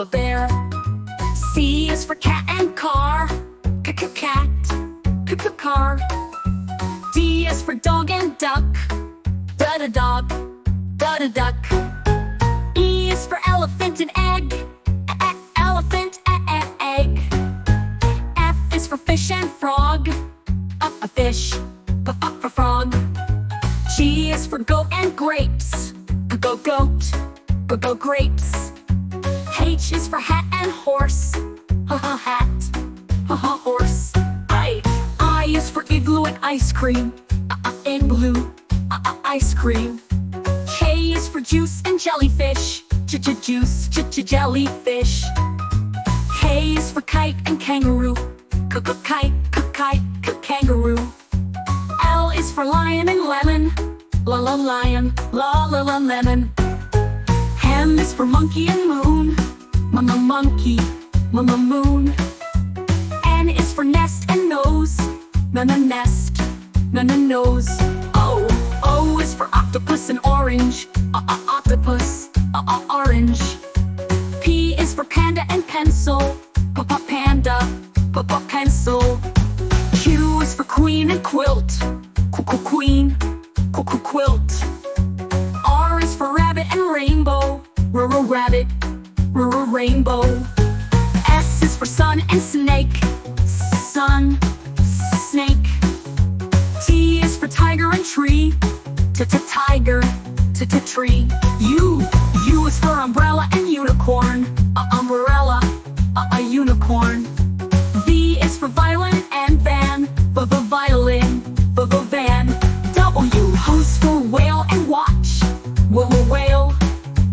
bear. C is for cat and car. Cat. Car. D is for dog and duck. Dog. Duck. E is for elephant and egg. Elephant. Egg. F is for fish and frog. A fish. Frog. G is for goat and grapes. Goat. Grapes. H is for hat and horse. Hat. Horse. I is for igloo and ice cream. Igloo. Ice cream. K is for juice and jellyfish. Juice. Jellyfish. K is for kite and kangaroo. Kite. Kangaroo. L is for lion and lemon. Lion. Lemon. M is for monkey and moon. Monkey. Moon. N is for nest and nose. Nest. Nose. O is for octopus and orange. Octopus. Orange. P is for panda and pencil. Panda. Pencil. Q is for queen and quilt. Queen. Quilt. R is for rabbit and rainbow. Rabbit. Rainbow. S is for sun and snake. Sun. Snake. T is for tiger and tree. Tiger. Tree. U is for umbrella and unicorn. Umbrella. A unicorn. V is for violin and van. Violin. Van. W is for whale and watch. Whale.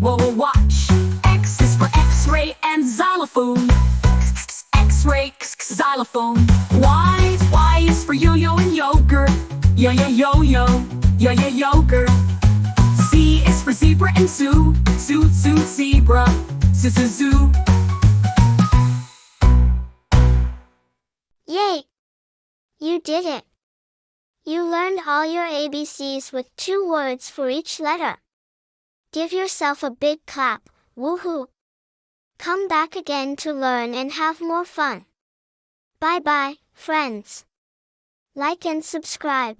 Watch. X is for x-ray and xylophone. X-ray. Xylophone. Y is for yo-yo and yogurt. Yo-yo. Yogurt. Z is for zebra and zoo. Zebra. Zoo. Yay! You did it! You learned all your ABCs with 2 words for each letter. Give yourself a big clap, woohoo! Come back again to learn and have more fun. Bye-bye, friends. Like and subscribe.